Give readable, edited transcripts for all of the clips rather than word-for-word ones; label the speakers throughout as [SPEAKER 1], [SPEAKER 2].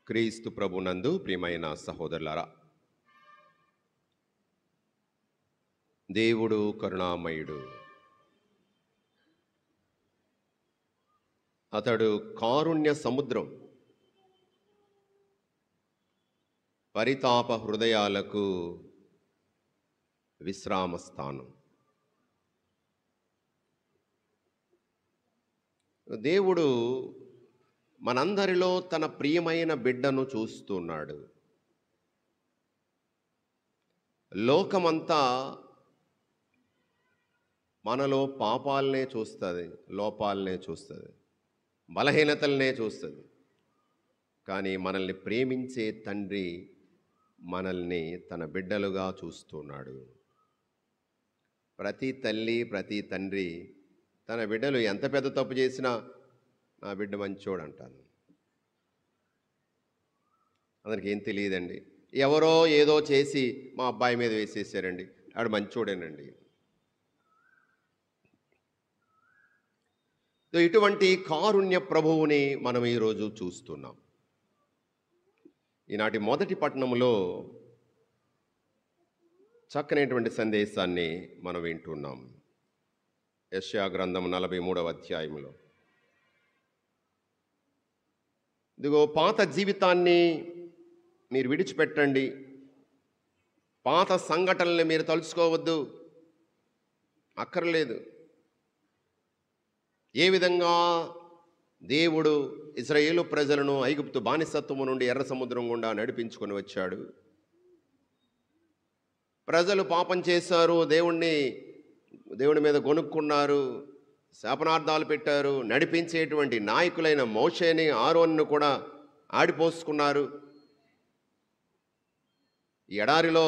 [SPEAKER 1] క్రీస్తు ప్రభునందు ప్రియమైన సహోదరులారా, దేవుడు కరుణామయుడు. అతడు కారుణ్య సముద్రం, పరితాప హృదయాలకు విశ్రామ స్థానం. దేవుడు మనందరిలో తన ప్రియమైన బిడ్డను చూస్తున్నాడు. లోకమంతా మనలో పాపాలనే చూస్తుంది, లోపాలనే చూస్తుంది, బలహీనతలనే చూస్తుంది. కానీ మనల్ని ప్రేమించే తండ్రి మనల్ని తన బిడ్డలుగా చూస్తున్నాడు. ప్రతి తల్లి, ప్రతి తండ్రి తన బిడ్డలు ఎంత పెద్ద తప్పు చేసినా నా బిడ్డ మంచోడు అంటాను. అతనికి ఏం తెలియదండి, ఎవరో ఏదో చేసి మా అబ్బాయి మీద వేసేసారండి, ఆడు మంచోడేనండి. ఇటువంటి కారుణ్య ప్రభువుని మనం ఈరోజు చూస్తున్నాం. ఈనాటి మొదటి పట్టణంలో చక్కనైనటువంటి సందేశాన్ని మనం వింటున్నాం. యెషయా గ్రంథం 43వ అధ్యాయంలో, ఇదిగో పాత జీవితాన్ని మీరు విడిచిపెట్టండి, పాత సంఘటనల్ని మీరు తలుచుకోవద్దు, అక్కర్లేదు. ఏ విధంగా దేవుడు ఇశ్రాయేలు ప్రజలను ఐగుప్తు బానిసత్వము నుండి ఎర్ర సముద్రం గుండా నడిపించుకొని వచ్చాడు. ప్రజలు పాపం చేశారు, దేవుని మీద గొనుక్కున్నారు, శాపనార్థాలు పెట్టారు. నడిపించేటువంటి నాయకులైన మోషేని, ఆరోన్ను కూడా ఆడిపోసుకున్నారు. ఈ ఎడారిలో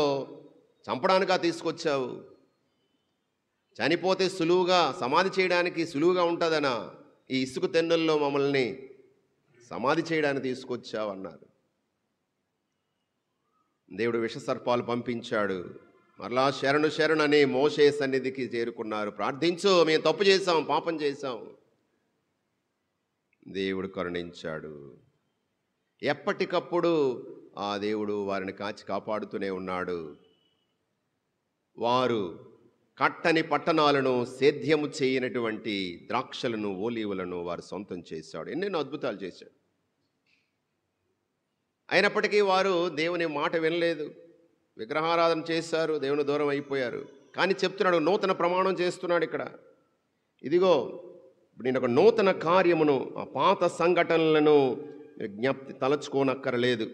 [SPEAKER 1] చంపడానికా తీసుకొచ్చావు, చనిపోతే సులువుగా సమాధి చేయడానికి సులువుగా ఉంటుందనా ఈ ఇసుక తెన్నుల్లో మమ్మల్ని సమాధి చేయడానికి తీసుకొచ్చావు అన్నారు. దేవుడు విషసర్పాలు పంపించాడు. మరలా శరణు శరణని మోషే సన్నిధికి చేరుకున్నారు. ప్రార్థించు, మేము తప్పు చేశాం, పాపం చేశాం. దేవుడు కరుణించాడు. ఎప్పటికప్పుడు ఆ దేవుడు వారిని కాచి కాపాడుతూనే ఉన్నాడు. వారు కట్టని పట్టణాలను, సేద్యము చేయనటువంటి ద్రాక్షలను, ఓలీవులను వారు సొంతం చేశాడు. ఎన్నెన్నో అద్భుతాలు చేశాడు. అయినప్పటికీ వారు దేవుని మాట వినలేదు, విగ్రహారాధన చేశారు, దేవుని దూరం అయిపోయారు. కానీ చెప్తున్నాడు, నూతన ప్రమాణం చేస్తున్నాడు ఇక్కడ. ఇదిగో నేను ఒక నూతన కార్యమును, ఆ పాత సంఘటనలను జ్ఞప్తి తలచుకోనక్కరలేదు,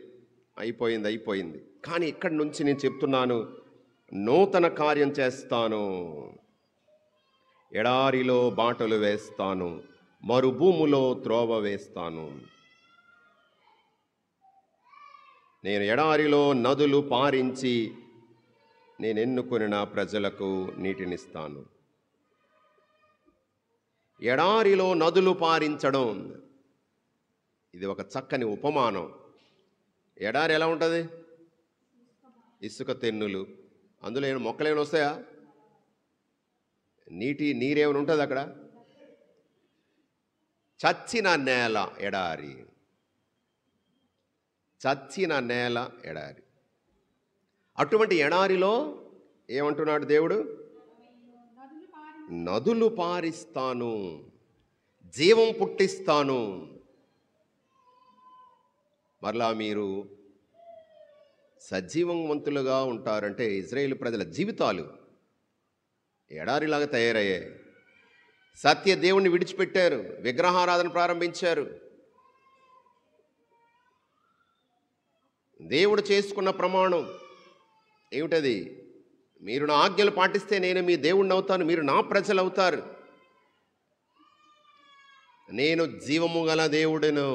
[SPEAKER 1] అయిపోయింది. కానీ ఇక్కడి నుంచి నేను చెప్తున్నాను, నూతన కార్యం చేస్తాను. ఎడారిలో బాటలు వేస్తాను, మరుభూములో త్రోవ వేస్తాను. నేను ఎడారిలో నదులు పారించి నేను ఎన్నుకొనిన ప్రజలకు నీటినిస్తాను. ఎడారిలో నదులు పారించడం, ఇది ఒక చక్కని ఉపమానం. ఎడారి ఎలా ఉంటుంది? ఇసుక తెన్నులు, అందులో ఏమైనా మొక్కలు ఏమైనా వస్తాయా? నీరేమైనా ఉంటుంది అక్కడ? చచ్చిన నేల ఎడారి, చచ్చిన నేల ఎడారి. అటువంటి ఎడారిలో ఏమంటున్నాడు దేవుడు? నదులు పారిస్తాను, జీవం పుట్టిస్తాను. మరలా మీరు సజీవంతులుగా ఉంటారంటే ఇజ్రాయేలు ప్రజల జీవితాలు ఎడారిలాగా తయారయ్యాయి. సత్య దేవుణ్ణి విడిచిపెట్టారు, విగ్రహారాధన ప్రారంభించారు. దేవుడు చేసుకున్న ప్రమాణం ఏమిటది? మీరు నా ఆజ్ఞలు పాటిస్తే నేను మీ దేవుణ్ణి అవుతాను, మీరు నా ప్రజలు అవుతారు. నేను జీవము గల దేవుడును,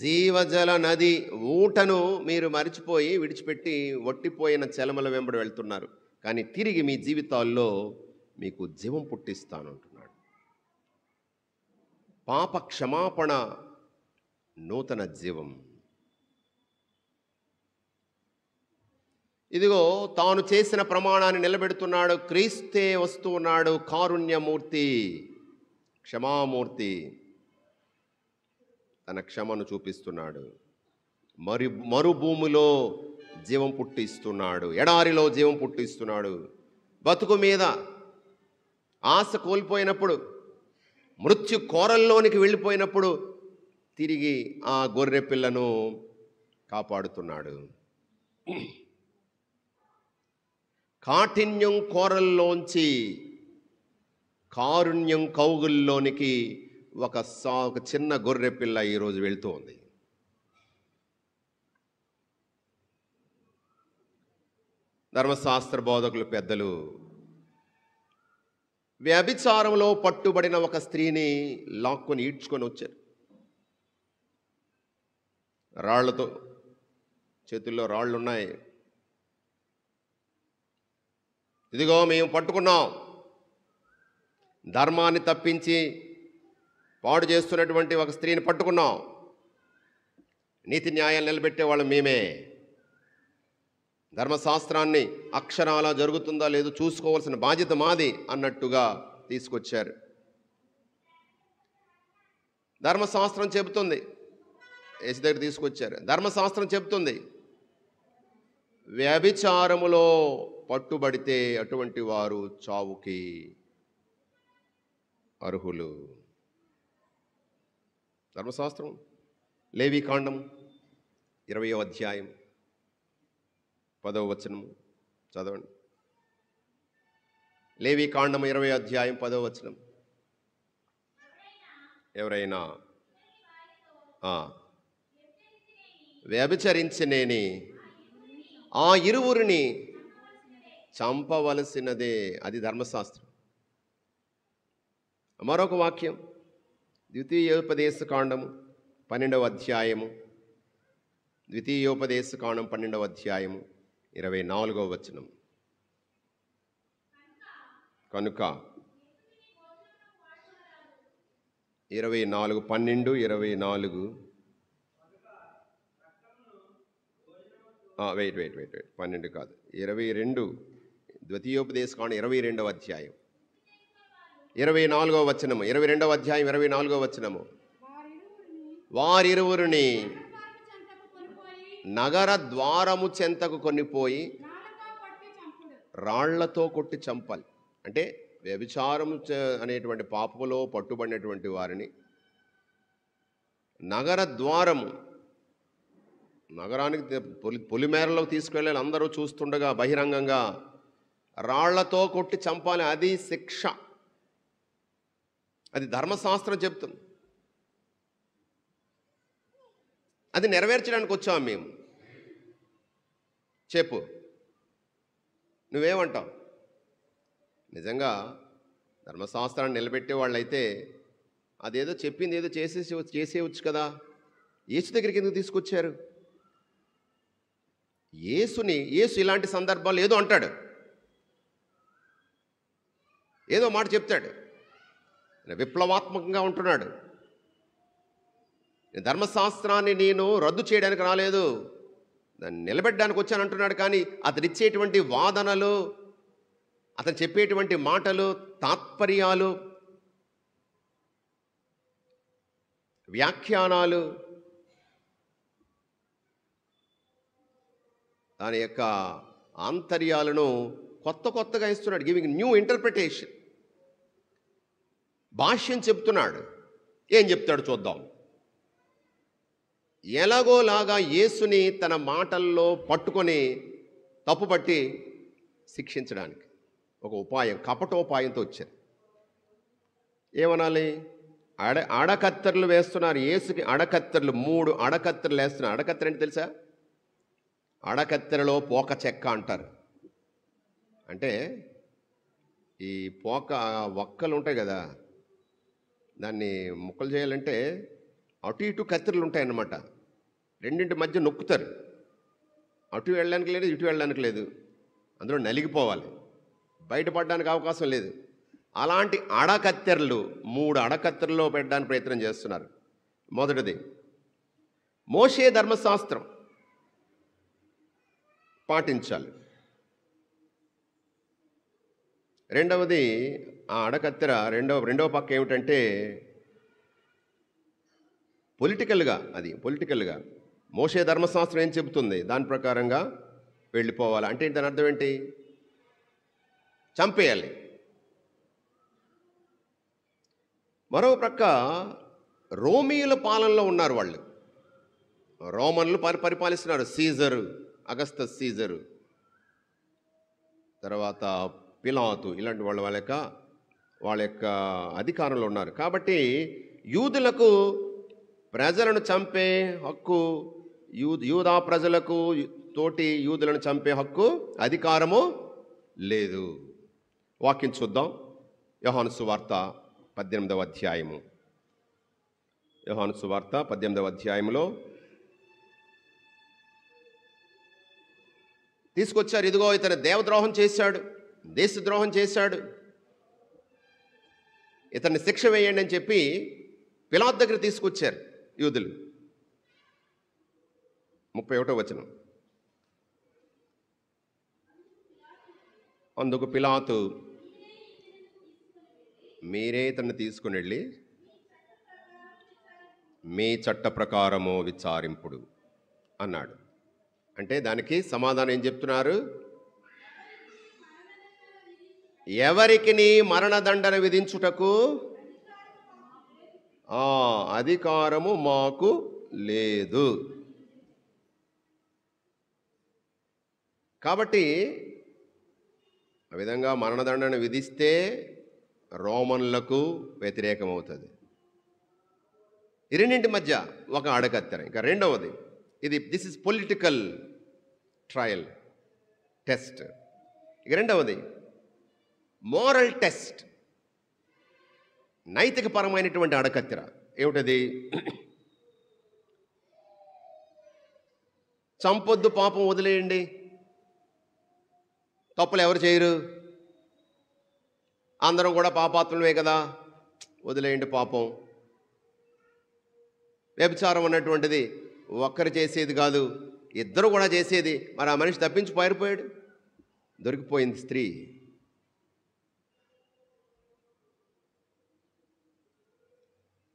[SPEAKER 1] జీవజల నది ఊటను మీరు మరిచిపోయి విడిచిపెట్టి ఒట్టిపోయిన చెలమల వెంబడి వెళ్తున్నారు. కానీ తిరిగి మీ జీవితాల్లో మీకు జీవం పుట్టిస్తాను అంటున్నాడు. పాప క్షమాపణ, నూతన జీవం. ఇదిగో తాను చేసిన ప్రమాణాన్ని నిలబెడుతున్నాడు. క్రీస్తే వస్తూ ఉన్నాడు, కారుణ్యమూర్తి, క్షమామూర్తి. తన క్షమను చూపిస్తున్నాడు. మరుభూమిలో జీవం పుట్టిస్తున్నాడు, ఎడారిలో జీవం పుట్టిస్తున్నాడు. బతుకు మీద ఆశ కోల్పోయినప్పుడు, మృత్యు కోరల్లోనికి వెళ్ళిపోయినప్పుడు తిరిగి ఆ గొర్రె పిల్లను కాపాడుతున్నాడు. కాఠిన్యం కోరల్లోంచి కారుణ్యం కౌగుల్లోనికి ఒక చిన్న గొర్రె పిల్ల ఈరోజు వెళ్తూ ఉంది. ధర్మశాస్త్ర బోధకులు పెద్దలు వ్యభిచారంలో పట్టుబడిన ఒక స్త్రీని లాక్కొని ఈడ్చుకొని వచ్చారు. రాళ్లతో, చేతుల్లో రాళ్ళున్నాయి. ఇదిగో మేము పట్టుకున్నాం, ధర్మాన్ని తప్పించి పాడు చేస్తున్నటువంటి ఒక స్త్రీని పట్టుకున్నాం, నీతి న్యాయాలు నిలబెట్టేవాళ్ళు మేమే, ధర్మశాస్త్రాన్ని అక్షరాల జరుగుతుందా లేదో చూసుకోవాల్సిన బాధ్యత మాది అన్నట్టుగా తీసుకొచ్చారు. ధర్మశాస్త్రం చెబుతుంది, యేసు దగ్గర తీసుకొచ్చారు. ధర్మశాస్త్రం చెబుతుంది, వ్యభిచారములో పట్టుబడితే అటువంటి వారు చావుకి అర్హులు. ధర్మశాస్త్రం లేవీకాండం 20వ అధ్యాయం 10వ వచనం చదవండి. లేవీకాండం 20వ అధ్యాయం 10వ వచనం. ఎవరైనా వ్యభిచరించనేని ఆ ఇరువురిని చంపవలసినదే. అది ధర్మశాస్త్రం. మరొక వాక్యం ద్వితీయోపదేశకాండము 12వ అధ్యాయము, ద్వితీయోపదేశకాండం 12వ అధ్యాయము 24వ వచనం. కనుక 24 12 24 వెయిట్ 12 కాదు, 22, ద్వితీయోపదేశకాండం 22వ అధ్యాయం 24వ వచనము, 22వ అధ్యాయం 24వ వచనము. వారిరువురిని నగర ద్వారము చెంతకు కొనిపోయి రాళ్లతో కొట్టి చంపాలి. అంటే వ్యభిచారం అనేటువంటి పాపములో పట్టుబడినటువంటి వారిని నగర ద్వారము, నగరానికి పొలిమేరలోకి తీసుకెళ్ళాలి, అందరూ చూస్తుండగా బహిరంగంగా రాళ్లతో కొట్టి చంపాలి. అది శిక్ష. అది ధర్మశాస్త్రం చెప్తుంది. అది నెరవేర్చడానికి వచ్చాము మేము. చెప్పు, నువ్వేమంటావు? నిజంగా ధర్మశాస్త్రాన్ని నిలబెట్టే వాళ్ళైతే అదేదో చెప్పింది ఏదో చేసేయవచ్చు కదా. యేసు దగ్గరికి ఎందుకు తీసుకొచ్చారు? యేసు ఇలాంటి సందర్భాలు ఏదో అంటాడు, ఏదో మాట చెప్తాడు, విప్లవాత్మకంగా ఉంటున్నాడు. ధర్మశాస్త్రాన్ని నేను రద్దు చేయడానికి రాలేదు, దాన్ని నిలబెట్టడానికి వచ్చాను అంటున్నాడు. కానీ అతను ఇచ్చేటువంటి వాదనలు, అతను చెప్పేటువంటి మాటలు, తాత్పర్యాలు, వ్యాఖ్యానాలు, దాని యొక్క ఆంతర్యాలను కొత్తగా ఇస్తున్నాడు. Giving new interpretation. భాష్యం చెప్తున్నాడు. ఏం చెప్తాడు చూద్దాం. ఎలాగోలాగా యేసుని తన మాటల్లో పట్టుకొని తప్పుపట్టి శిక్షించడానికి ఒక ఉపాయం, కపటోపాయంతో వచ్చారు. ఏమనాలి? అడకత్తెరలు వేస్తున్నారు యేసుకి. అడకత్తెరలు, 3 అడకత్తెరలు వేస్తున్నారు. అడకత్తెర అంటే తెలుసా? అడకత్తెరలో పోక చెక్క అంటారు. అంటే ఈ పోక వక్కలు ఉంటాయి కదా, దాన్ని ముక్కలు చేయాలంటే అటు ఇటు కత్తెరలు ఉంటాయన్నమాట. రెండింటి మధ్య నొక్కుతారు. అటు వెళ్ళడానికి లేదు, ఇటు వెళ్ళడానికి లేదు, అందులో నలిగిపోవాలి, బయటపడడానికి అవకాశం లేదు. అలాంటి అడకత్తెరలు 3 అడకత్తెరలో పెట్టడానికి ప్రయత్నం చేస్తున్నారు. మొదటిది మోషే ధర్మశాస్త్రం పాటించాలి. రెండవది ఆ అడకత్తెర రెండవ పక్క ఏమిటంటే పొలిటికల్గా మోషే ధర్మశాస్త్రం ఏం చెబుతుంది? దాని ప్రకారంగా వెళ్ళిపోవాలి. అంటే దాని అర్థం ఏంటి? చంపేయాలి. మరో ప్రక్క రోమీయుల పాలనలో ఉన్నారు వాళ్ళు. రోమన్లు పరిపాలిస్తున్నారు. సీజరు, అగస్తస్ సీజరు, తర్వాత పిలాతు, ఇలాంటి వాళ్ళ యొక్క అధికారంలో ఉన్నారు. కాబట్టి యూదులకు ప్రజలను చంపే హక్కు, యూదా ప్రజలకు తోటి యూదులను చంపే హక్కు, అధికారము లేదు. వాక్యం చూద్దాం. యోహాను సువార్త 18వ అధ్యాయము. యోహాను సువార్త 18వ అధ్యాయంలో తీసుకొచ్చారు. ఇదిగో ఇతను దేవద్రోహం చేశాడు, దేశద్రోహం చేశాడు, ఇతన్ని శిక్ష వేయండి అని చెప్పి పిలాతు దగ్గర తీసుకొచ్చారు యూదులు. 31వ వచనం. అందుకు పిలాతు, మీరే ఇతన్ని తీసుకుని వెళ్ళి మీ చట్ట ప్రకారము విచారింపుడు అన్నాడు. అంటే దానికి సమాధానం ఏం చెప్తున్నారు? ఎవరికి మరణదండన విధించుటకు అధికారము మాకు లేదు. కాబట్టి ఆ విధంగా మరణదండన విధిస్తే రోమన్లకు వ్యతిరేకమవుతుంది. ఈ రెండింటి మధ్య ఒక అడకత్తెర. ఇంకా రెండవది, this is political trial test. ఇక రెండవది మోరల్ టెస్ట్, నైతిక పరమైనటువంటి అడకత్తెర. ఏమిటది? చంపొద్దు, పాపం వదిలేయండి, తప్పులు ఎవరు చేయరు, అందరం కూడా పాపాత్ములమే కదా, వదిలేయండి పాపం. వ్యభిచారం అన్నటువంటిది ఒక్కరు చేసేది కాదు, ఇద్దరు కూడా చేసేది. మరి ఆ మనిషి తప్పించి పారిపోయాడు, దొరికిపోయింది స్త్రీ.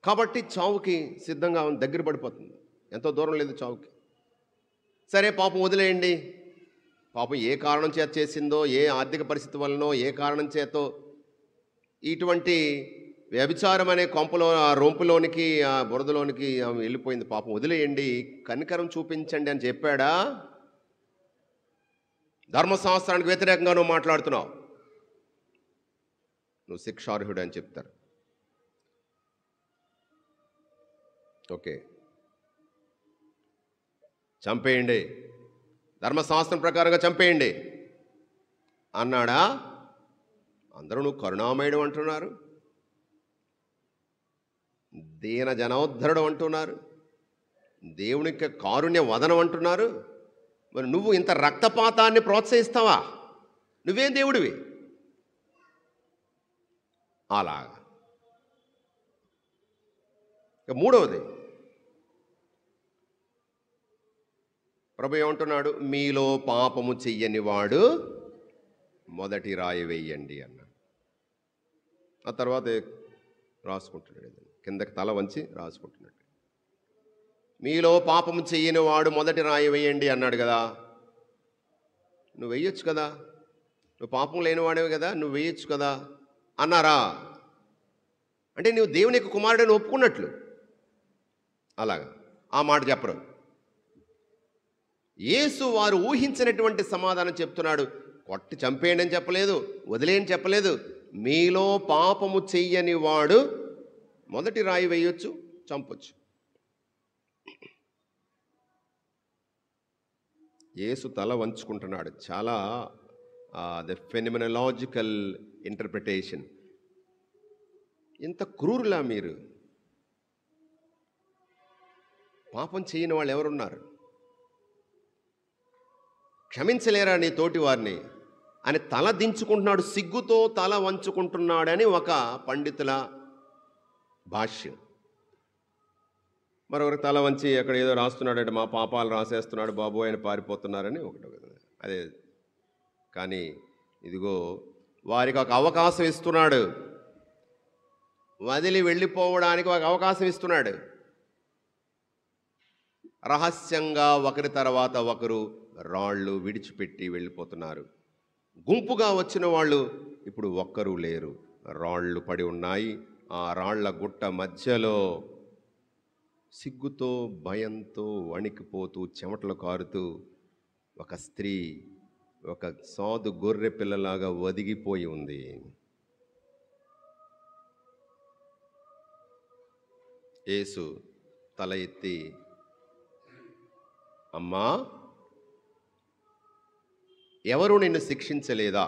[SPEAKER 1] కాబట్టి చావుకి సిద్ధంగా దగ్గర పడిపోతుంది. ఎంతో దూరం లేదు చావుకి. సరే పాపం వదిలేయండి, పాపం ఏ కారణం చేత చేసిందో, ఏ ఆర్థిక పరిస్థితి వలనో, ఏ కారణం చేతో ఇటువంటి వ్యభిచారం అనే కొంపలో, ఆ రొంపులోనికి, ఆ బురదలోనికి వెళ్ళిపోయింది, పాపం వదిలేయండి, కనికరం చూపించండి అని చెప్పాడా? ధర్మశాస్త్రానికి వ్యతిరేకంగా నువ్వు మాట్లాడుతున్నావు, నువ్వు శిక్షార్హుడు అని చెప్తారు. ఓకే, చంపేయండి, ధర్మశాస్త్రం ప్రకారంగా చంపేయండి అన్నాడా? అందరూ నువ్వు కరుణామయుడు అంటున్నారు, దీన జనోద్ధరుడు అంటున్నారు, దేవునికి కారుణ్య వదనం అంటున్నారు. మరి నువ్వు ఇంత రక్తపాతాన్ని ప్రోత్సహిస్తావా? నువ్వేం దేవుడివి? అలాగా. ఇక మూడవది, ప్రభు ఏమంటున్నాడు? మీలో పాపము చెయ్యని వాడు మొదటి రాయి వేయండి అన్నాడు. ఆ తర్వాత రాసుకుంటున్నాడు, కిందకి తల వంచి రాసుకుంటున్నాడు. మీలో పాపము చెయ్యని వాడు మొదటి రాయి వేయండి అన్నాడు కదా. నువ్వు వేయొచ్చు కదా, నువ్వు పాపం లేనివాడేవి కదా, నువ్వు వేయొచ్చు కదా అన్నారా? అంటే నువ్వు దేవుని యొక్క కుమారుడని ఒప్పుకున్నట్లు. అలాగా ఆ మాట చెప్పరు. యేసు వారు ఊహించినటువంటి సమాధానం చెప్తున్నాడు. కొట్టి చంపేయండి అని చెప్పలేదు, వదిలేయని చెప్పలేదు. మీలో పాపము చెయ్యని వాడు మొదటి రాయి వేయొచ్చు, చంపొచ్చు. యేసు తల వంచుకుంటున్నాడు. చాలా ద ఫెనమినలాజికల్ ఇంటర్ప్రిటేషన్. ఇంత క్రూరులా మీరు? పాపం చేయని వాళ్ళు ఎవరున్నారు? క్షమించలేరా నీ తోటి వారిని అని తల దించుకుంటున్నాడు, సిగ్గుతో తల వంచుకుంటున్నాడని ఒక పండితుల భాష్యం. మరొకరు తల వంచి అక్కడ ఏదో రాస్తున్నాడంటే మా పాపాలు రాసేస్తున్నాడు బాబు అని పారిపోతున్నారని ఒకటి. అదే కానీ ఇదిగో వారికి ఒక అవకాశం ఇస్తున్నాడు, వదిలి వెళ్ళిపోవడానికి ఒక అవకాశం ఇస్తున్నాడు. రహస్యంగా ఒకరి తర్వాత ఒకరు రాళ్ళు విడిచిపెట్టి వెళ్ళిపోతున్నారు. గుంపుగా వచ్చిన వాళ్ళు ఇప్పుడు ఒక్కరూ లేరు. రాళ్ళు పడి ఉన్నాయి. ఆ రాళ్ల గుట్ట మధ్యలో సిగ్గుతో, భయంతో, వణికిపోతూ, చెమటలు కారుతూ ఒక స్త్రీ ఒక సాధు గొర్రె పిల్లలాగా ఒదిగిపోయి ఉంది. యేసు తల ఎత్తి, అమ్మా, ఎవరు నిన్ను శిక్షించలేదా?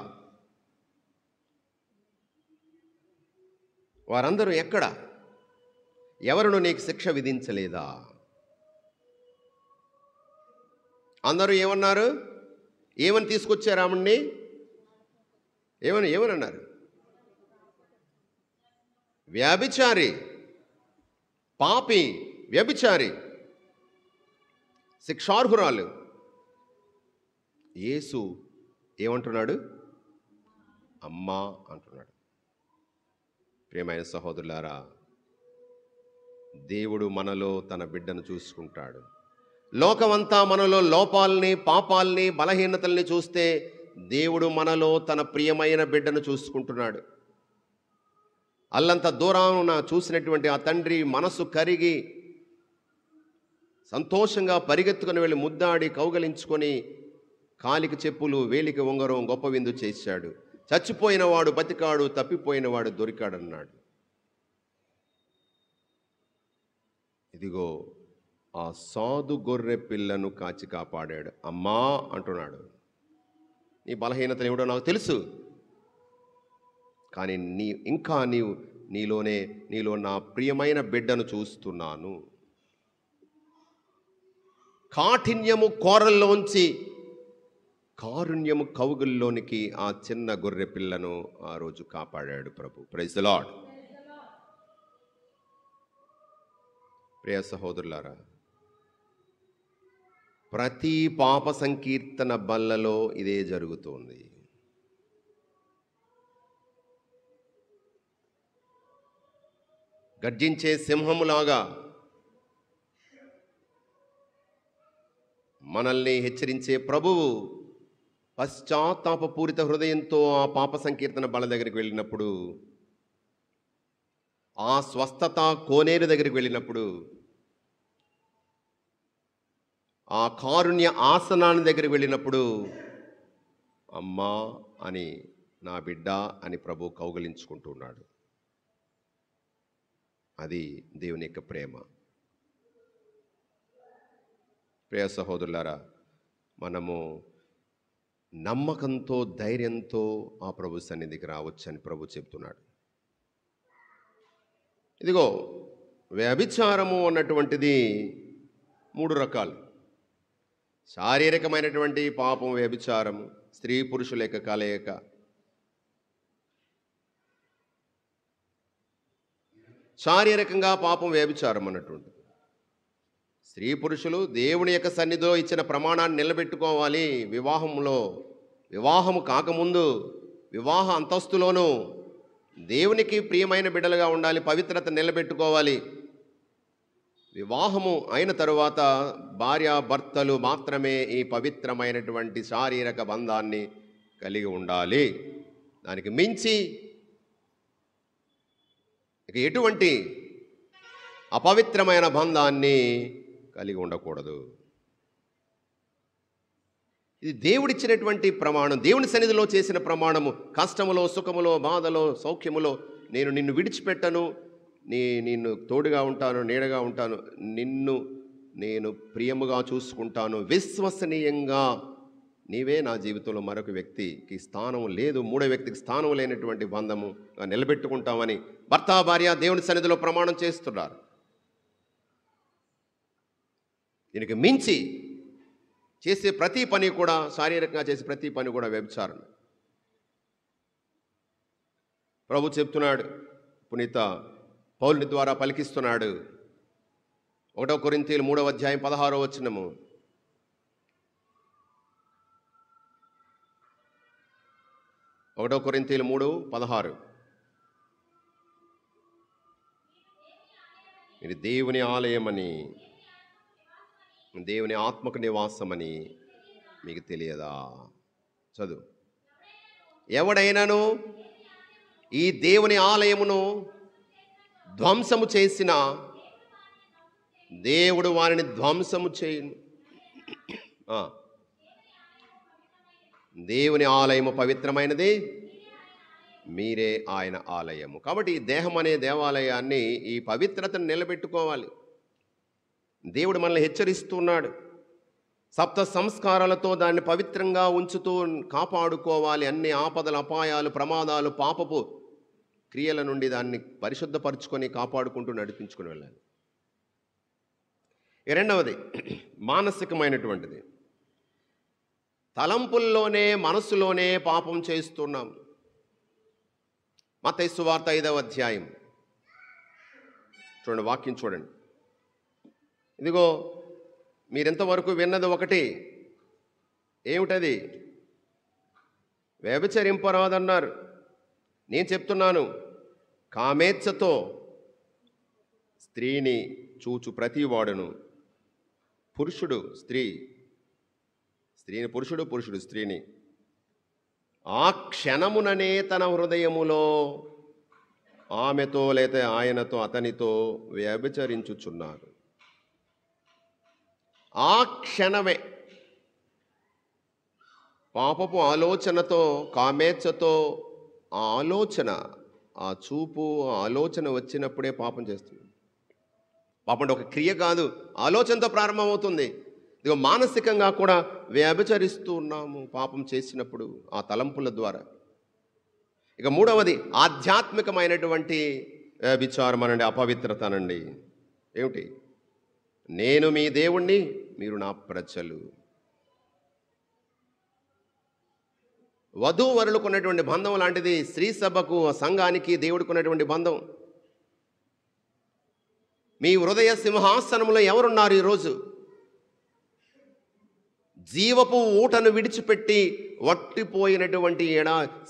[SPEAKER 1] వారందరూ ఎక్కడ? ఎవరును నీకు శిక్ష విధించలేదా? అందరూ ఏమన్నారు? ఏమని తీసుకొచ్చారు ఆమెని? ఏమని అన్నారు? వ్యభిచారి, పాపి, వ్యభిచారి, శిక్షార్హురాలు. యేసు ఏమంటున్నాడు? అమ్మా అంటున్నాడు. ప్రియమైన సహోదరులారా, దేవుడు మనలో తన బిడ్డను చూసుకుంటాడు. లోకమంతా మనలో లోపాలని, పాపాలని, బలహీనతల్ని చూస్తే దేవుడు మనలో తన ప్రియమైన బిడ్డను చూసుకుంటున్నాడు. అల్లంత దూరాన చూసినటువంటి ఆ తండ్రి మనసు కరిగి సంతోషంగా పరిగెత్తుకుని వెళ్ళి ముద్దాడి కౌగలించుకొని కాలికి చెప్పులు, వేలికి ఉంగరం, గొప్ప విందు చేశాడు. చచ్చిపోయిన వాడు బతికాడు, తప్పిపోయిన వాడు దొరికాడన్నాడు. ఇదిగో ఆ సాధు గొర్రె పిల్లను కాచి కాపాడాడు. అమ్మా అంటున్నాడు. నీ బలహీనతలు ఏమిటో నాకు తెలుసు, కానీ నీలో నా ప్రియమైన బిడ్డను చూస్తున్నాను. కాఠిన్యము కోరల్లోంచి కారుణ్యము కౌగుల్లోనికి ఆ చిన్న గొర్రె పిల్లను ఆ రోజు కాపాడాడు ప్రభు. Praise the lord. ప్రియ సహోదరులారా, ప్రతి పాప సంకీర్తన బల్లలో ఇదే జరుగుతోంది. గర్జించే సింహములాగా మనల్ని హెచ్చరించే ప్రభువు పశ్చాత్తాపపూరిత హృదయంతో ఆ పాప సంకీర్తన బల దగ్గరికి వెళ్ళినప్పుడు, ఆ స్వస్థత కోనేరు దగ్గరికి వెళ్ళినప్పుడు, ఆ కారుణ్య ఆసనాన్ని దగ్గరికి వెళ్ళినప్పుడు, అమ్మా అని, నా బిడ్డ అని ప్రభు కౌగలించుకుంటున్నాడు. అది దేవుని యొక్క ప్రేమ. ప్రియ సహోదరులారా, మనము నమ్మకంతో, ధైర్యంతో ఆ ప్రభు సన్నిధికి రావచ్చని ప్రభు చెప్తున్నాడు. ఇదిగో వ్యభిచారము అన్నటువంటిది 3 రకాలు. శారీరకమైనటువంటి పాపం వ్యభిచారము, స్త్రీ పురుషుల యొక్క కలయిక. శారీరకంగా పాపం వ్యభిచారం అన్నటువంటి, స్త్రీ పురుషులు దేవుని యొక్క సన్నిధిలో ఇచ్చిన ప్రమాణాన్ని నిలబెట్టుకోవాలి. వివాహము కాకముందు, వివాహ అంతస్తులోనూ దేవునికి ప్రియమైన బిడ్డలుగా ఉండాలి, పవిత్రత నిలబెట్టుకోవాలి. వివాహము అయిన తరువాత భార్యాభర్తలు మాత్రమే ఈ పవిత్రమైనటువంటి శారీరక బంధాన్ని కలిగి ఉండాలి. దానికి మించి ఇక ఎటువంటి అపవిత్రమైన బంధాన్ని కలిగి ఉండకూడదు. ఇది దేవుడిచ్చినటువంటి ప్రమాణం, దేవుని సన్నిధిలో చేసిన ప్రమాణము. కష్టములో, సుఖములో, బాధలో, సౌఖ్యములో నేను నిన్ను విడిచిపెట్టను, నిన్ను తోడుగా ఉంటాను, నీడగా ఉంటాను, నిన్ను నేను ప్రియముగా చూసుకుంటాను, విశ్వసనీయంగా నీవే నా జీవితంలో మరొక వ్యక్తికి స్థానం లేదు, మూడో వ్యక్తికి స్థానం లేనటువంటి బంధము నిలబెట్టుకుంటామని భర్త భార్య దేవుని సన్నిధిలో ప్రమాణం చేస్తున్నారు. దీనికి మించి చేసే ప్రతి పని కూడా, శారీరకంగా చేసే ప్రతి పని కూడా వ్యభిచారం. ప్రభు చెప్తున్నాడు, పునీత పౌలుని ద్వారా పలికిస్తున్నాడు. 1 కొరింథీయులు 3వ అధ్యాయం 16వ వచనము. కొరింథీయులు 3:16. ఇది దేవుని ఆలయమని దేవుని ఆత్మకు నివాసమని మీకు తెలియదా? చదువు. ఎవడైనాను ఈ దేవుని ఆలయమును ధ్వంసము చేసిన దేవుడు వారిని ధ్వంసము చేయును. దేవుని ఆలయము పవిత్రమైనది, మీరే ఆయన ఆలయము. కాబట్టి ఈ దేహం అనే దేవాలయాన్ని, ఈ పవిత్రతను నిలబెట్టుకోవాలి. దేవుడు మనల్ని హెచ్చరిస్తున్నాడు. సప్త సంస్కారాలతో దాన్ని పవిత్రంగా ఉంచుతూ కాపాడుకోవాలి. అన్ని ఆపదలు, అపాయాలు, ప్రమాదాలు, పాపపు క్రియల నుండి దాన్ని పరిశుద్ధపరుచుకొని కాపాడుకుంటూ నడిపించుకుని వెళ్ళాలి. రెండవది మానసికమైనటువంటిది. తలంపుల్లోనే, మనసులోనే పాపం చేస్తున్నాం. మత్తయి సువార్త 5వ అధ్యాయం చూడండి, వాక్యం చూడండి. ఇదిగో మీరెంతవరకు విన్నది ఒకటి, ఏమిటది? వ్యభిచరింపరాదన్నారు. నేను చెప్తున్నాను, కామేచ్ఛతో స్త్రీని చూచు ప్రతివాడును, పురుషుడు స్త్రీని పురుషుడు, పురుషుడు స్త్రీని ఆ క్షణముననే తన హృదయములో ఆమెతో లేదా ఆయనతో, అతనితో వ్యభిచరించుచున్నారు. ఆ క్షణమే పాపపు ఆలోచనతో, కామేచ్ఛతో, ఆ ఆలోచన, ఆ చూపు, ఆ ఆలోచన వచ్చినప్పుడే పాపం చేస్తుంది. పాపం అంటే ఒక క్రియ కాదు, ఆలోచనతో ప్రారంభమవుతుంది. ఇదిగో మానసికంగా కూడా వ్యభిచరిస్తూ ఉన్నాము పాపం చేసినప్పుడు, ఆ తలంపుల ద్వారా. ఇక మూడవది ఆధ్యాత్మికమైనటువంటి వ్యభిచారం అనండి, అపవిత్రత అనండి. ఏమిటి? నేను మీ దేవుణ్ణి, మీరు నా ప్రజలు. వధూవరులకు ఉన్నటువంటి బంధం లాంటిది స్త్రీ సభకు, సంఘానికి దేవుడికి ఉన్నటువంటి బంధం. మీ హృదయ సింహాసనంలో ఎవరున్నారు ఈరోజు? జీవపు ఊటను విడిచిపెట్టి వట్టిపోయినటువంటి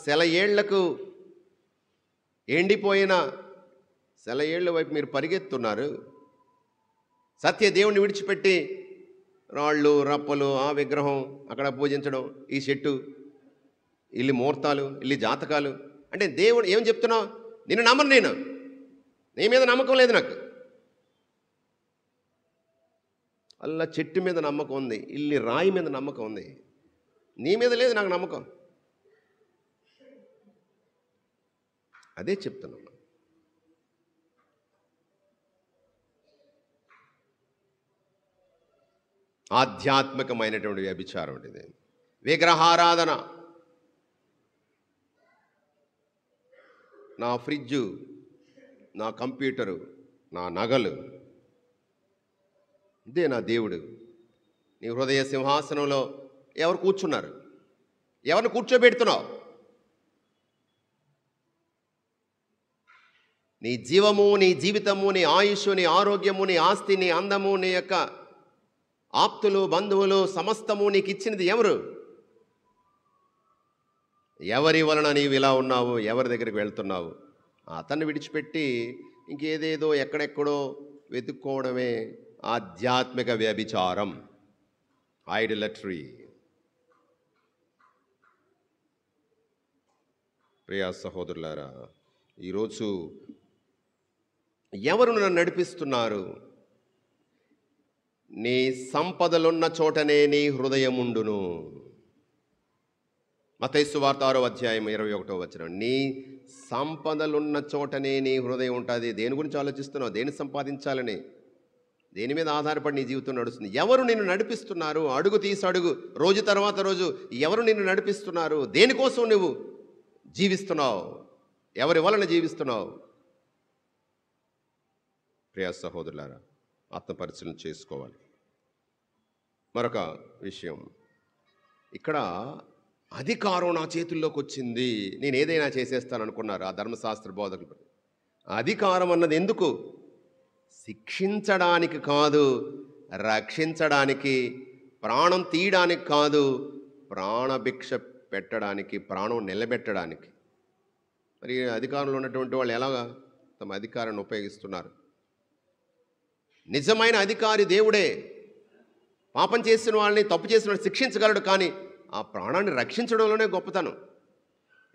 [SPEAKER 1] సెలయేళ్లకు, ఎండిపోయిన సెలయేళ్ల వైపు మీరు పరిగెత్తున్నారు. సత్య దేవుణ్ణి విడిచిపెట్టి రాళ్ళు, రప్పలు, ఆ విగ్రహం అక్కడ పూజించడం, ఈ చెట్టు, ఇల్లి ముహూర్తాలు, ఇల్లి జాతకాలు. అంటే దేవుడు ఏం చెప్తున్నావు? నిన్ను నమ్మను, నేను నీ మీద నమ్మకం లేదు నాకు. అలా చెట్టు మీద నమ్మకం ఉంది, ఇల్లి రాయి మీద నమ్మకం ఉంది, నీ మీద లేదు నాకు నమ్మకం. అదే చెప్తున్నాను. ఆధ్యాత్మికమైనటువంటి వ్యభిచారం ఇది. విగ్రహారాధన. నా ఫ్రిడ్జు, నా కంప్యూటరు, నా నగలు, ఇదే నా దేవుడు. నీ హృదయ సింహాసనంలో ఎవరు కూర్చున్నారు? ఎవరిని కూర్చోబెడుతున్నావు? నీ జీవము, నీ జీవితము, నీ ఆయుష్, నీ ఆరోగ్యము, నీ ఆస్తి, నీ అందము, నీ యొక్క ఆప్తులు, బంధువులు, సమస్తము నీకు ఇచ్చినది ఎవరు? ఎవరి వలన నీవు ఇలా ఉన్నావు? ఎవరి దగ్గరికి వెళ్తున్నావు? అతన్ని విడిచిపెట్టి ఇంకేదేదో ఎక్కడెక్కడో వెతుక్కోవడమే ఆధ్యాత్మిక వ్యభిచారం, ఐడలట్రీ. ప్రియా సహోదరులారా, ఈరోజు ఎవరు నన్ను నడిపిస్తున్నారు? నీ సంపదలున్న చోటనే నీ హృదయముండును. మత్తయి సువార్త 6వ అధ్యాయం 21వ వచనం. నీ సంపదలున్న చోటనే నీ హృదయం ఉంటుంది. దేని గురించి ఆలోచిస్తున్నావు? దేని సంపాదించాలని? దేని మీద ఆధారపడి నీ జీవితం నడుస్తుంది? ఎవరు నిన్ను నడిపిస్తున్నారు? అడుగు తీసి అడుగు, రోజు తర్వాత రోజు. ఎవరు నిన్ను నడిపిస్తున్నారు? దేనికోసం నువ్వు జీవిస్తున్నావు? ఎవరి వలన జీవిస్తున్నావు? ప్రియ సహోదరులారా, ఆత్మపరిశీలన చేసుకోవాలి. మరొక విషయం, ఇక్కడ అధికారం నా చేతుల్లోకి వచ్చింది, నేను ఏదైనా చేసేస్తాను అనుకున్నారు ఆ ధర్మశాస్త్ర బోధకులు. అధికారం అన్నది ఎందుకు? శిక్షించడానికి కాదు, రక్షించడానికి, ప్రాణం తీయడానికి కాదు, ప్రాణభిక్ష పెట్టడానికి, ప్రాణం నిలబెట్టడానికి. మరి అధికారంలో ఉన్నటువంటి వాళ్ళు ఎలాగా తమ అధికారాన్ని ఉపయోగిస్తున్నారు? నిజమైన అధికారి దేవుడే. పాపం చేసిన వాళ్ళని, తప్పు చేసిన వాళ్ళని శిక్షించగలడు, కానీ ఆ ప్రాణాన్ని రక్షించడంలోనే గొప్పతనం.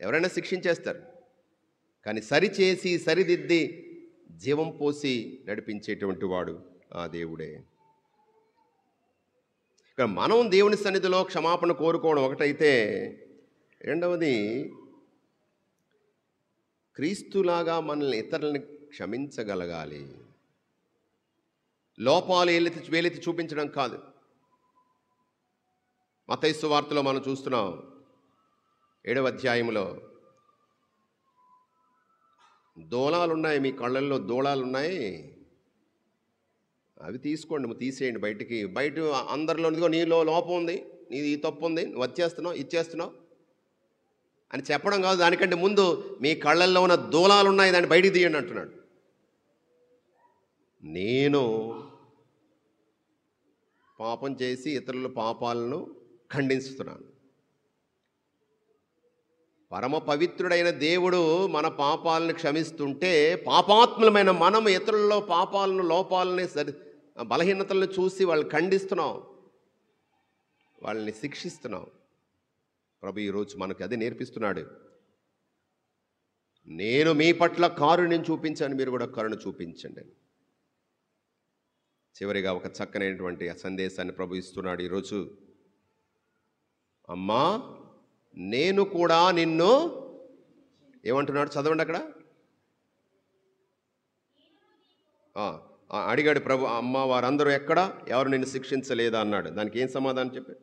[SPEAKER 1] ఎవరైనా శిక్షించేస్తారు, కానీ సరిచేసి సరిదిద్ది జీవం పోసి నడిపించేటువంటి వాడు ఆ దేవుడే. ఇక్కడ మనం దేవుని సన్నిధిలో క్షమాపణ కోరుకోవడం ఒకటైతే, రెండవది క్రీస్తులాగా మనల్ని ఇతరులని క్షమించగలగాలి. లోపాలు వేలెత్తి చూపించడం కాదు. మత్తయి సువార్తలో మనం చూస్తున్నాం 7వ అధ్యాయంలో, దూలాలున్నాయి, మీ కళ్ళల్లో దూలాలున్నాయి, అవి తీసుకోండి, తీసేయండి బయటికి. బయట అందరిలో నీలో లోపం ఉంది, నీది ఈ తప్పు ఉంది, నువ్వు వచ్చేస్తున్నావు ఇచ్చేస్తున్నావు అని చెప్పడం కాదు. దానికంటే ముందు మీ కళ్ళల్లో ఉన్న దూలాలున్నాయి, దాన్ని బయటికి తీయండి అంటున్నాడు. నేను పాపం చేసి ఇతరుల పాపాలను ఖండిస్తున్నాను. పరమ పవిత్రుడైన దేవుడు మన పాపాలను క్షమిస్తుంటే, పాపాత్ములమైన మనం ఇతరులలో పాపాలను, లోపాలని, బలహీనతలను చూసి వాళ్ళని ఖండిస్తున్నాం, వాళ్ళని శిక్షిస్తున్నాం. ప్రభు ఈరోజు మనకు అదే నేర్పిస్తున్నాడు. నేను మీ పట్ల కారుణ్యం చూపించాను, మీరు కూడా కరుణ చూపించండి. చివరిగా ఒక చక్కనైనటువంటి సందేశాన్ని ప్రభు ఇస్తున్నాడు ఈరోజు. అమ్మా, నేను కూడా నిన్ను ఏమంటున్నాడు చదవండి అక్కడ. అడిగాడు ప్రభు, అమ్మ వారందరూ ఎక్కడ, ఎవరు నిన్ను శిక్షించలేదా అన్నాడు. దానికి ఏం సమాధానం చెప్పాడు?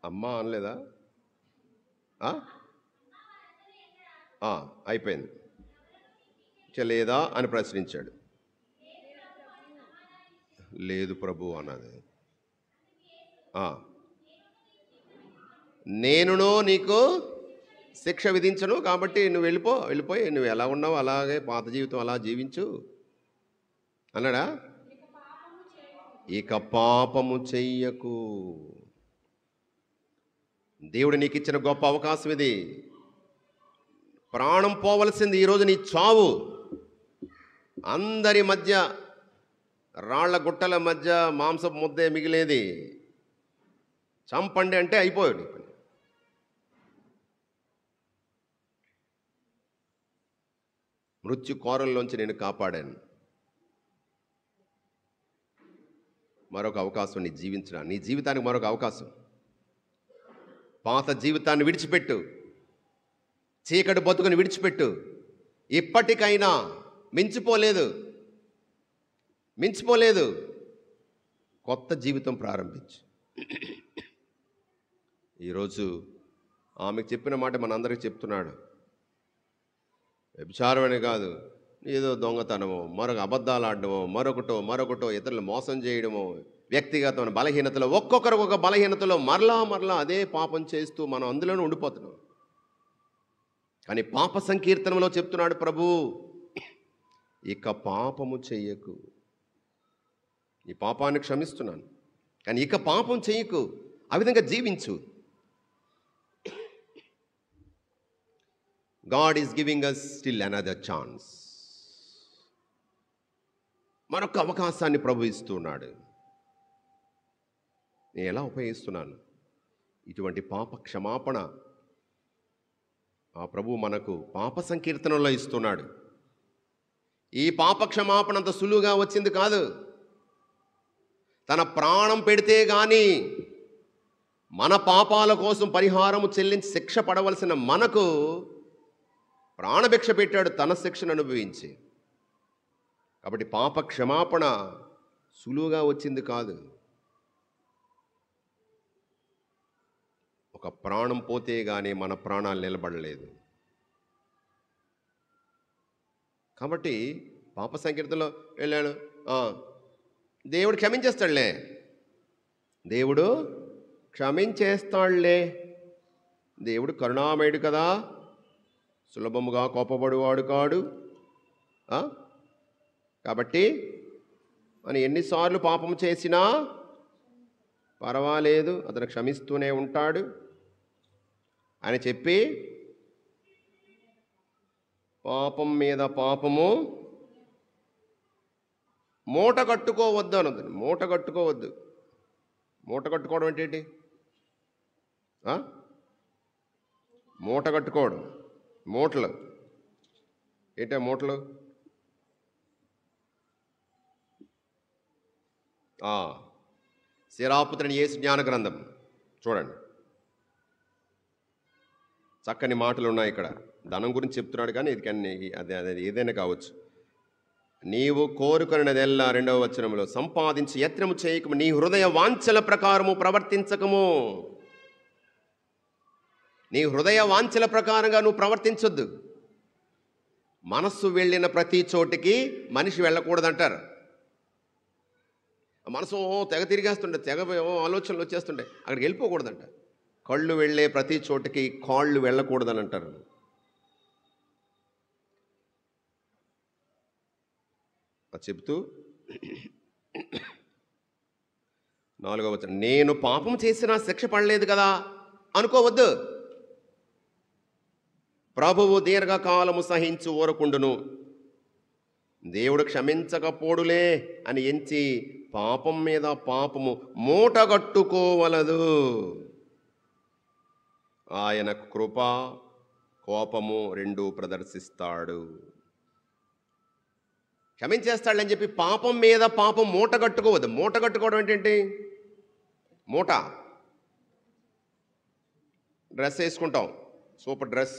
[SPEAKER 1] అమ్మా అనలేదా? అయిపోయింది. లేదా అని ప్రశ్నించాడు. లేదు ప్రభు అన్నది. నేనును నీకు శిక్ష విధించను, కాబట్టి నువ్వు వెళ్ళిపోయి నువ్వు ఎలా ఉన్నావు అలాగే పాత జీవితం అలా జీవించు అన్నాడా? ఇక పాపము చెయ్యకు. దేవుడు నీకు ఇచ్చిన గొప్ప అవకాశం ఇది. ప్రాణం పోవలసింది ఈరోజు నీ చావు. అందరి మధ్య, రాళ్ల గుట్టల మధ్య మాంసపు ముద్దే మిగిలేది. చంపండి అంటే అయిపోయాడు. మృత్యు కోరల్లోంచి నేను కాపాడాను. మరొక అవకాశం నీ జీవించడానికి, నీ జీవితానికి మరొక అవకాశం. పాత జీవితాన్ని విడిచిపెట్టు, చీకటి బతుకుని విడిచిపెట్టు. ఇప్పటికైనా మించిపోలేదు, కొత్త జీవితం ప్రారంభించు. ఈరోజు ఆమెకు చెప్పిన మాట మనందరికీ చెప్తున్నాడు. వ్యభిచారం అని కాదు, ఏదో దొంగతనమో, మరొక అబద్ధాలు ఆడడమో, మరొకటో ఇతరులు మోసం చేయడమో, వ్యక్తిగతమైన బలహీనతలో, ఒక్కొక్కరికి బలహీనతలో మరలా అదే పాపం చేస్తూ మనం అందులోనే ఉండిపోతున్నాం. కానీ పాప సంకీర్తనలో చెప్తున్నాడు ప్రభు, ఇక పాపము చెయ్యకు. ఈ పాపాన్ని క్షమిస్తున్నాను, కానీ ఇక పాపం చెయ్యకు. ఆ విధంగా జీవించు. God is giving us still another chance. మరొక అవకాశాన్ని ప్రభు ఇస్తున్నాడు. నేను ఎలా ఉపయోగిస్తున్నాను? ఇటువంటి పాప క్షమాపణ ఆ ప్రభు మనకు పాప సంకీర్తనలో ఇస్తున్నాడు. ఈ పాప క్షమాపణ అంత సులువుగా వచ్చింది కాదు. తన ప్రాణం పెడితే గాని మన పాపాల కోసం పరిహారము చెల్లించి శిక్ష పడవలసిన మనకు ప్రాణభిక్ష పెట్టాడు, తన శిక్షను అనుభవించి. కాబట్టి పాప క్షమాపణ సులువుగా వచ్చింది కాదు. ఒక ప్రాణం పోతే గానీ మన ప్రాణాలు నిలబడలేదు. కాబట్టి పాప సంకీర్తనలో వెళ్ళాడు, దేవుడు క్షమించేస్తాడులే, దేవుడు క్షమించేస్తాడులే, దేవుడు కరుణామయుడు కదా, సులభముగా కోపపడువాడు కాడు. కాబట్టి మనం ఎన్నిసార్లు పాపం చేసినా పర్వాలేదు, అతను క్షమిస్తూనే ఉంటాడు అని చెప్పి పాపం మీద పాపము మూట కట్టుకోవద్దు అన్నది. మూట కట్టుకోవద్దు. మూట కట్టుకోవడం అంటే ఏంటి? మూట కట్టుకోవడం, మూటలు ఏంటా మూటలు? శిరాపుత్రుని యేసు జ్ఞాన గ్రంథం చూడండి, చక్కని మాటలు ఉన్నాయి ఇక్కడ. ధనం గురించి చెప్తున్నాడు, కానీ ఇది కానీ అదే ఏదైనా కావచ్చు. నీవు కోరుకున్నదెల్లా, 2వ వచనంలో, సంపాదించి యత్నము చేయకము, నీ హృదయ వాంఛల ప్రకారము ప్రవర్తించకము. నీ హృదయ వాంఛల ప్రకారంగా నువ్వు ప్రవర్తించొద్దు. మనస్సు వెళ్ళిన ప్రతి చోటికి మనిషి వెళ్ళకూడదంటారు. మనసు తెగ తిరిగేస్తుండే, తెగ ఆలోచనలు వచ్చేస్తుండే, అక్కడికి వెళ్ళిపోకూడదంట. కళ్ళు వెళ్ళే ప్రతి చోటికి కాళ్ళు వెళ్ళకూడదని అంటారు. చెప్తూ 4వ వచనం, నేను పాపం చేసినా శిక్ష పడలేదు కదా అనుకోవద్దు. ప్రభువు దీర్ఘకాలము సహించు ఊరకుండును, దేవుడు క్షమించకపోడులే అని ఎంచి పాపం మీద పాపము మూటగట్టుకోవలదు. ఆయన కృప కోపము రెండూ ప్రదర్శిస్తాడు. క్షమించేస్తాడని చెప్పి పాపం మీద పాపం మూట కట్టుకోవద్దు. మూట కట్టుకోవడం ఏంటంటే, మూట డ్రెస్ వేసుకుంటాం, సూపర్ డ్రెస్.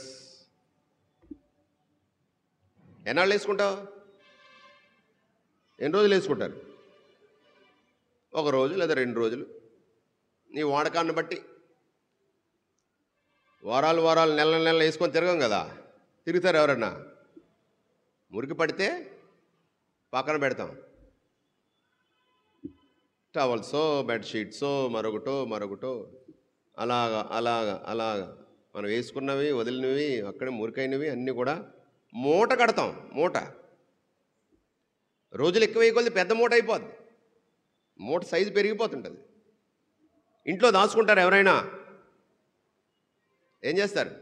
[SPEAKER 1] ఎన్నాళ్ళు వేసుకుంటావు? ఎన్ని రోజులు వేసుకుంటారు? 1 రోజు లేదా 2 రోజులు, నీ వాడకాన్ని బట్టి. వారాలు నెల వేసుకొని తిరగం కదా. తిరుగుతారు ఎవరన్నా? మురికి పడితే పక్కన పెడతాం, టవల్సో బెడ్షీట్సో మరొకటో అలాగా మనం వేసుకున్నవి వదిలినవి అక్కడే మురికైనవి అన్నీ కూడా మూట కడతాం. మూట రోజులు ఎక్కువ కొద్ది పెద్ద మూట అయిపోద్ది. మూట సైజు పెరిగిపోతుంటుంది. ఇంట్లో దాచుకుంటారు ఎవరైనా? ఏం చేస్తారు?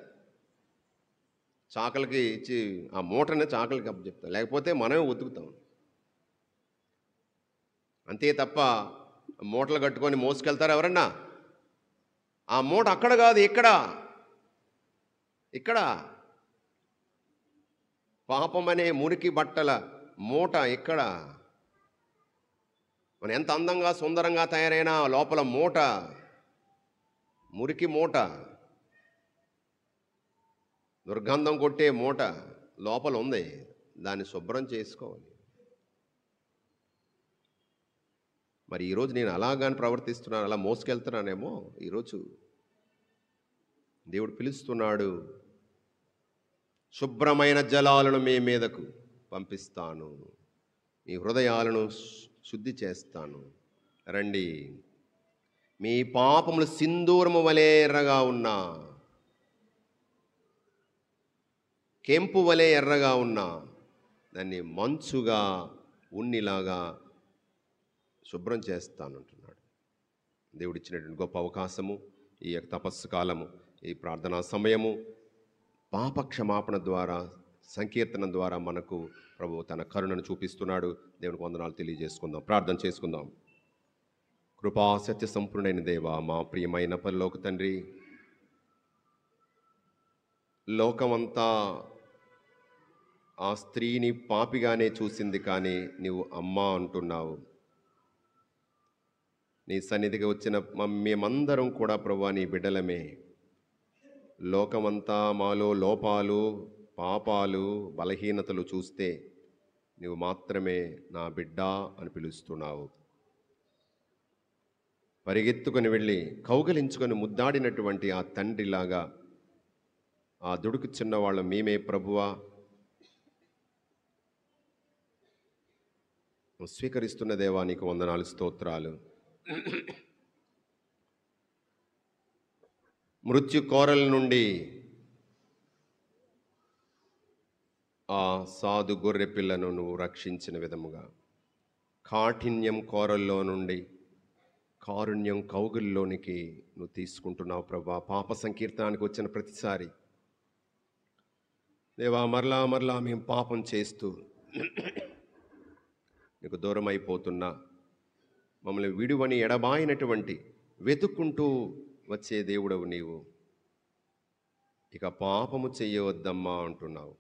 [SPEAKER 1] చాకలికి ఇచ్చి ఆ మూటనే చాకలికి అప్పచెప్తాం, లేకపోతే మనమే ఉతుకుతాం. అంతే తప్ప మూటలు కట్టుకొని మోసుకెళ్తారు ఎవరన్నా? ఆ మూట అక్కడ కాదు, ఇక్కడ పాపం అనే మురికి బట్టల మూట ఇక్కడ. మనం ఎంత అందంగా సుందరంగా తయారైనా లోపల మూట, మురికి మూట, దుర్గంధం కొట్టే మూట లోపల ఉంది. దాన్ని శుభ్రం చేసుకోవాలి. మరి ఈరోజు నేను అలాగాని ప్రవర్తిస్తున్నాను, అలా మోసుకెళ్తున్నానేమో. ఈరోజు దేవుడు పిలుస్తున్నాడు, శుభ్రమైన జలాలను మీ మీదకు పంపిస్తాను, మీ హృదయాలను శుద్ధి చేస్తాను, రండి. మీ పాపములు సింధూరము వలె ఎర్రగా ఉన్నా, కెంపు వలె ఎర్రగా ఉన్నా, దాన్ని మంచుగా ఉన్నిలాగా శుభ్రం చేస్తానంటున్నాడు. దేవుడిచ్చినటువంటి గొప్ప అవకాశము, ఈ యొక్క తపస్సు కాలము, ఈ ప్రార్థనా సమయము, పాప క్షమాపణ ద్వారా, సంకీర్తనం ద్వారా మనకు ప్రభువు తన కరుణను చూపిస్తున్నాడు. దేవునికి వందనాలు తెలియజేసుకుందాం, ప్రార్థన చేసుకుందాం. కృపా సత్య సంపూర్ణైన దేవా, మా ప్రియమైన పరలోక తండ్రి, లోకమంతా ఆ స్త్రీని పాపిగానే చూసింది, కానీ నీవు అమ్మ అంటున్నావు. నీ సన్నిధికి వచ్చిన మేమందరం కూడా ప్రభువా నీ బిడ్డలమే. లోకమంతా మాలో లోపాలు, పాపాలు, బలహీనతలు చూస్తే నీవు మాత్రమే నా బిడ్డ అని పిలుస్తున్నావు. పరిగెత్తుకొని వెళ్ళి కౌగలించుకొని ముద్దాడినటువంటి ఆ తండ్రిలాగా ఆ దుడుకు చిన్నవాళ్ళం మేమే ప్రభువా. స్వీకరిస్తున్న దేవా నీకు వందనాలు, స్తోత్రాలు. మృత్యు కోరల నుండి ఆ సాధు గొర్రె పిల్లను నువ్వు రక్షించిన విధముగా, కాఠిన్యం కోరల్లో నుండి కారుణ్యం కౌగుల్లోనికి నువ్వు తీసుకుంటున్నావు ప్రభా. పాప సంకీర్తనానికి వచ్చిన ప్రతిసారి దేవా మరలా మేము పాపం చేస్తూ నీకు దూరం అయిపోతున్నా, మమ్మల్ని విడువని ఎడబాయినటువంటి వెతుక్కుంటూ వచ్చే దేవుడవు నీవు. ఇక పాపము చెయ్యవద్దమ్మా అంటున్నావు.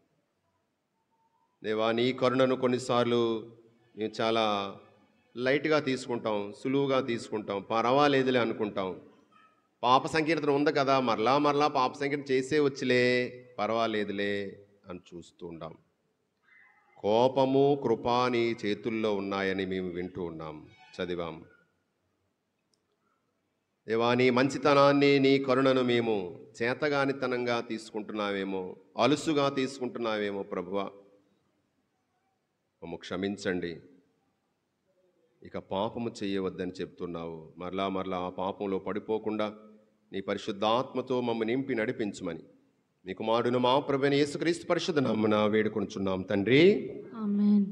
[SPEAKER 1] దేవా, నీ కరుణను కొన్నిసార్లు మేము చాలా లైట్గా తీసుకుంటాం, సులువుగా తీసుకుంటాం, పర్వాలేదులే అనుకుంటాం. పాప సంకీర్తన ఉంది కదా, మరలా మరలా పాప సంకీర్తన చేసే వచ్చులే, పర్వాలేదులే అని చూస్తూ ఉంటాం. కోపము కృప నీ చేతుల్లో ఉన్నాయని మేము వింటూ ఉన్నాం, చదివాం. దేవా, నీ మంచితనాన్ని, నీ కరుణను మేము చేతగానితనంగా తీసుకుంటున్నావేమో, అలుసుగా తీసుకుంటున్నావేమో ప్రభువా, మమ్ము క్షమించండి. ఇక పాపము చేయవద్దని చెప్తున్నావు. మరలా మరలా ఆ పాపంలో పడిపోకుండా నీ పరిశుద్ధాత్మతో మమ్మ నింపి నడిపించమని మీ కుమారుడును మా ప్రభువైన యేసుక్రీస్తు పరిశుద్ధ నామమున వేడుకొనుచున్నాం తండ్రి.
[SPEAKER 2] ఆమేన్.